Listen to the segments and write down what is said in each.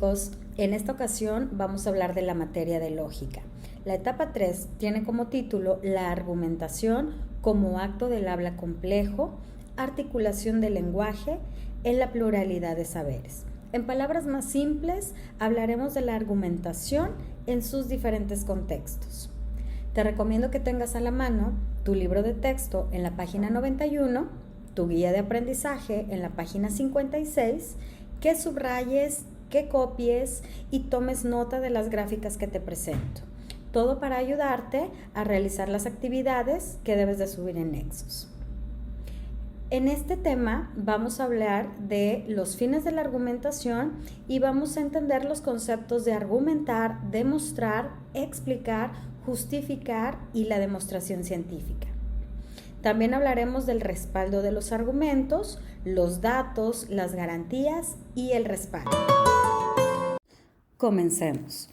chicos, en esta ocasión vamos a hablar de la materia de lógica. La etapa 3 tiene como título la argumentación como acto del habla complejo, articulación del lenguaje en la pluralidad de saberes. En palabras más simples, hablaremos de la argumentación en sus diferentes contextos. Te recomiendo que tengas a la mano tu libro de texto en la página 91, tu guía de aprendizaje en la página 56, que subrayes, que copies y tomes nota de las gráficas que te presento. Todo para ayudarte a realizar las actividades que debes de subir en Nexus. En este tema vamos a hablar de los fines de la argumentación y vamos a entender los conceptos de argumentar, demostrar, explicar, justificar y la demostración científica. También hablaremos del respaldo de los argumentos, los datos, las garantías y el respaldo. Comencemos.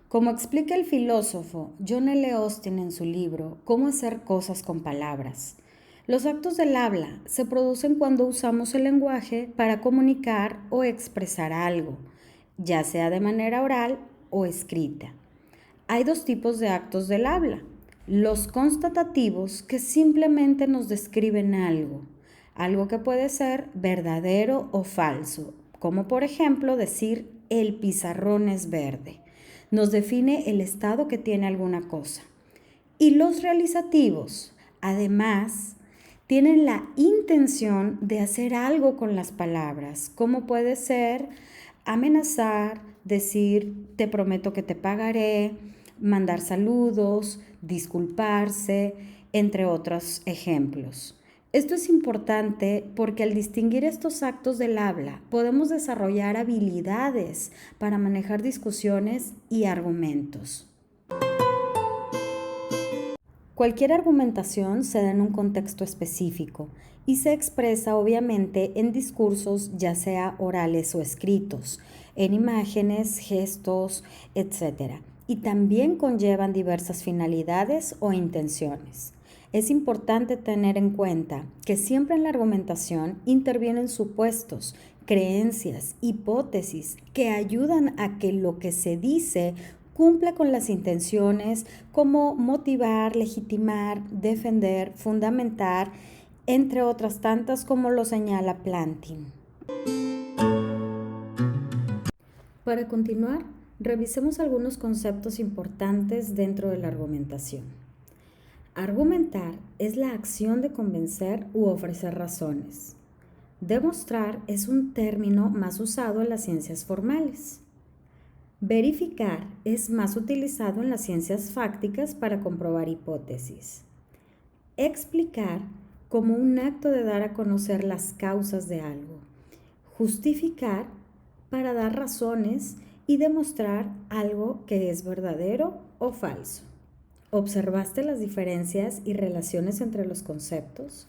Como explica el filósofo John L. Austin en su libro Cómo hacer cosas con palabras, los actos del habla se producen cuando usamos el lenguaje para comunicar o expresar algo, ya sea de manera oral o escrita. Hay dos tipos de actos del habla. Los constatativos, que simplemente nos describen algo que puede ser verdadero o falso, como por ejemplo decir el pizarrón es verde. Nos define el estado que tiene alguna cosa. Y los realizativos, además, tienen la intención de hacer algo con las palabras, como puede ser amenazar, decir te prometo que te pagaré, mandar saludos, disculparse, entre otros ejemplos. Esto es importante porque al distinguir estos actos del habla podemos desarrollar habilidades para manejar discusiones y argumentos. Cualquier argumentación se da en un contexto específico y se expresa obviamente en discursos ya sea orales o escritos, en imágenes, gestos, etc. Y también conllevan diversas finalidades o intenciones. Es importante tener en cuenta que siempre en la argumentación intervienen supuestos, creencias, hipótesis que ayudan a que lo que se dice cumpla con las intenciones como motivar, legitimar, defender, fundamentar, entre otras tantas como lo señala Plantin. Para continuar, revisemos algunos conceptos importantes dentro de la argumentación. Argumentar es la acción de convencer u ofrecer razones. Demostrar es un término más usado en las ciencias formales. Verificar es más utilizado en las ciencias fácticas para comprobar hipótesis. Explicar como un acto de dar a conocer las causas de algo. Justificar para dar razones y demostrar algo que es verdadero o falso. ¿Observaste las diferencias y relaciones entre los conceptos?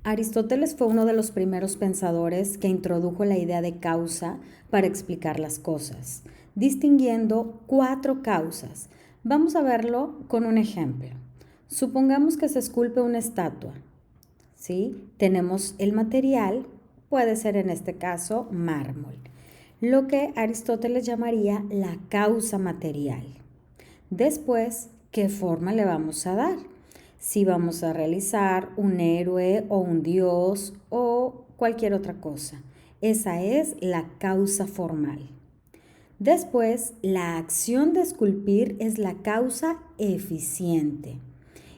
Aristóteles fue uno de los primeros pensadores que introdujo la idea de causa para explicar las cosas, distinguiendo 4 causas. Vamos a verlo con un ejemplo. Supongamos que se esculpe una estatua. ¿Sí? Tenemos el material, puede ser en este caso mármol, lo que Aristóteles llamaría la causa material. Después, ¿qué forma le vamos a dar? Si vamos a realizar un héroe o un dios o cualquier otra cosa. Esa es la causa formal. Después, la acción de esculpir es la causa eficiente.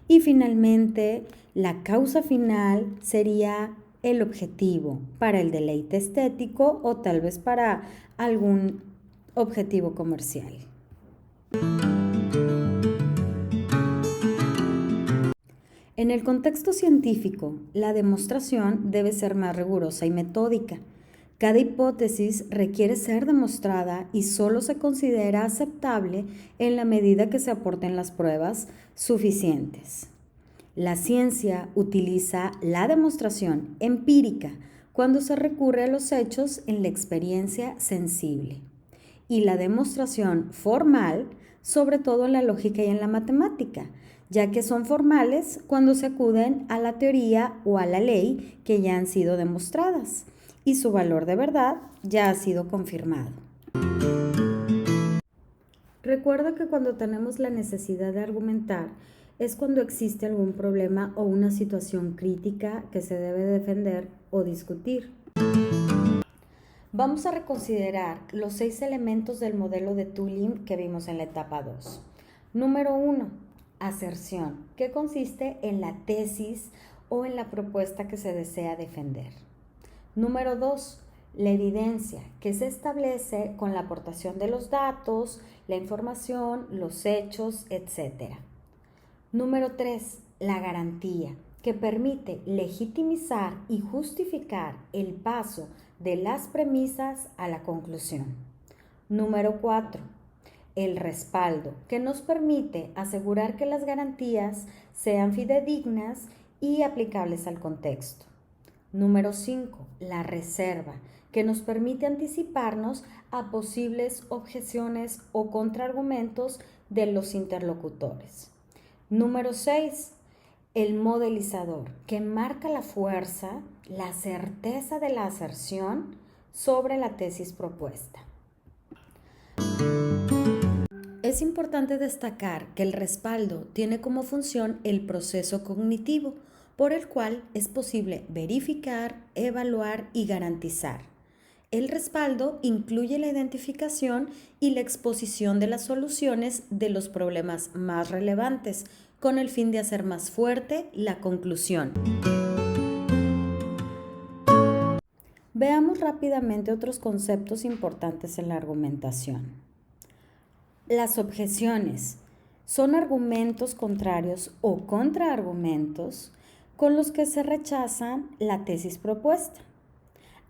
Y finalmente, la causa final sería el objetivo para el deleite estético o tal vez para algún objetivo comercial. En el contexto científico, la demostración debe ser más rigurosa y metódica. Cada hipótesis requiere ser demostrada y solo se considera aceptable en la medida que se aporten las pruebas suficientes. La ciencia utiliza la demostración empírica cuando se recurre a los hechos en la experiencia sensible y la demostración formal, sobre todo en la lógica y en la matemática, ya que son formales cuando se acuden a la teoría o a la ley que ya han sido demostradas y su valor de verdad ya ha sido confirmado. Recuerda que cuando tenemos la necesidad de argumentar es cuando existe algún problema o una situación crítica que se debe defender o discutir. Vamos a reconsiderar los 6 elementos del modelo de Tulin que vimos en la etapa 2. Número 1. Aserción, que consiste en la tesis o en la propuesta que se desea defender. Número 2. La evidencia, que se establece con la aportación de los datos, la información, los hechos, etc. Número 3. La garantía, que permite legitimizar y justificar el paso de las premisas a la conclusión. Número 4. El respaldo, que nos permite asegurar que las garantías sean fidedignas y aplicables al contexto. Número 5. La reserva, que nos permite anticiparnos a posibles objeciones o contraargumentos de los interlocutores. Número 6. El modelizador, que marca la fuerza, la certeza de la aserción sobre la tesis propuesta. Es importante destacar que el respaldo tiene como función el proceso cognitivo, por el cual es posible verificar, evaluar y garantizar. El respaldo incluye la identificación y la exposición de las soluciones de los problemas más relevantes, con el fin de hacer más fuerte la conclusión. Veamos rápidamente otros conceptos importantes en la argumentación. Las objeciones son argumentos contrarios o contraargumentos con los que se rechaza la tesis propuesta,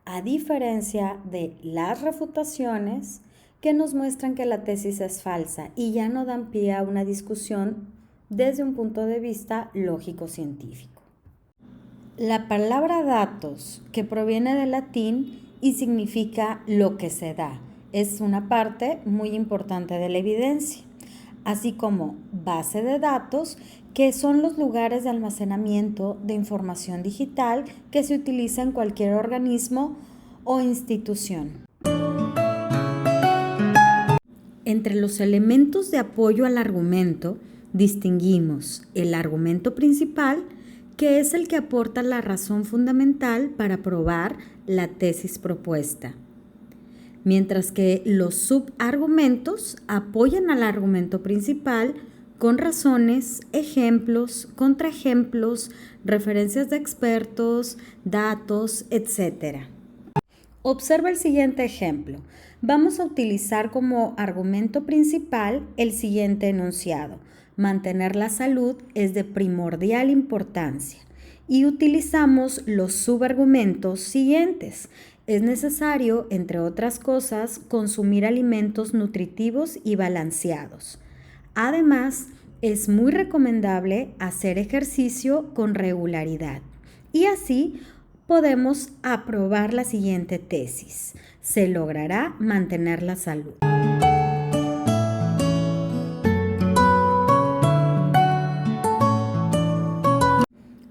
a diferencia de las refutaciones que nos muestran que la tesis es falsa y ya no dan pie a una discusión desde un punto de vista lógico-científico. La palabra datos, que proviene del latín y significa lo que se da, es una parte muy importante de la evidencia, así como base de datos, que son los lugares de almacenamiento de información digital que se utiliza en cualquier organismo o institución. Entre los elementos de apoyo al argumento, distinguimos el argumento principal, que es el que aporta la razón fundamental para probar la tesis propuesta, mientras que los subargumentos apoyan al argumento principal con razones, ejemplos, contraejemplos, referencias de expertos, datos, etc. Observa el siguiente ejemplo. Vamos a utilizar como argumento principal el siguiente enunciado. Mantener la salud es de primordial importancia. Y utilizamos los subargumentos siguientes. Es necesario, entre otras cosas, consumir alimentos nutritivos y balanceados. Además, es muy recomendable hacer ejercicio con regularidad. Y así podemos aprobar la siguiente tesis. Se logrará mantener la salud.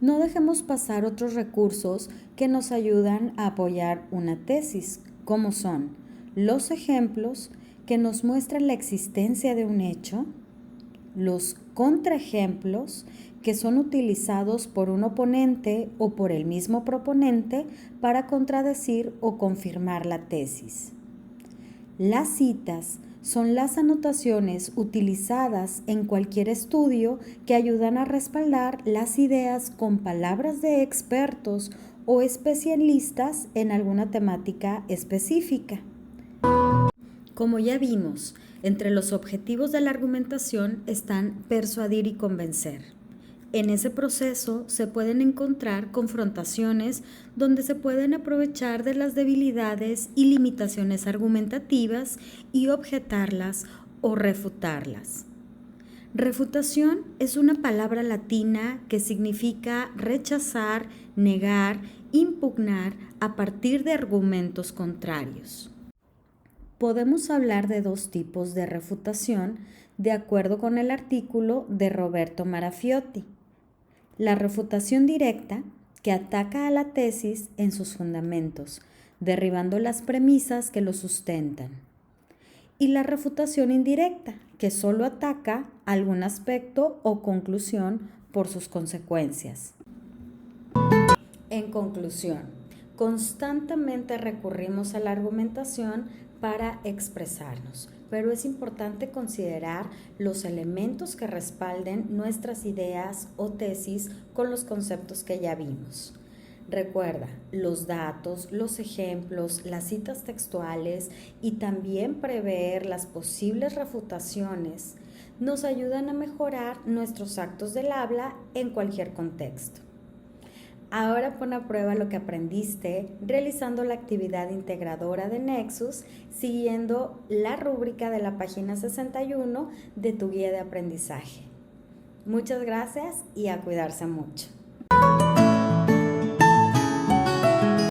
No dejemos pasar otros recursos que nos ayudan a apoyar una tesis, como son los ejemplos que nos muestran la existencia de un hecho, los contraejemplos que son utilizados por un oponente o por el mismo proponente para contradecir o confirmar la tesis. Las citas son las anotaciones utilizadas en cualquier estudio que ayudan a respaldar las ideas con palabras de expertos o especialistas en alguna temática específica. Como ya vimos, entre los objetivos de la argumentación están persuadir y convencer. En ese proceso se pueden encontrar confrontaciones donde se pueden aprovechar de las debilidades y limitaciones argumentativas y objetarlas o refutarlas. Refutación es una palabra latina que significa rechazar, negar, impugnar a partir de argumentos contrarios. Podemos hablar de 2 tipos de refutación de acuerdo con el artículo de Roberto Marafiotti. La refutación directa, que ataca a la tesis en sus fundamentos, derribando las premisas que lo sustentan. Y la refutación indirecta, que solo ataca algún aspecto o conclusión por sus consecuencias. En conclusión, constantemente recurrimos a la argumentación para expresarnos, pero es importante considerar los elementos que respalden nuestras ideas o tesis con los conceptos que ya vimos. Recuerda, los datos, los ejemplos, las citas textuales y también prever las posibles refutaciones nos ayudan a mejorar nuestros actos del habla en cualquier contexto. Ahora pon a prueba lo que aprendiste realizando la actividad integradora de Nexus siguiendo la rúbrica de la página 61 de tu guía de aprendizaje. Muchas gracias y a cuidarse mucho.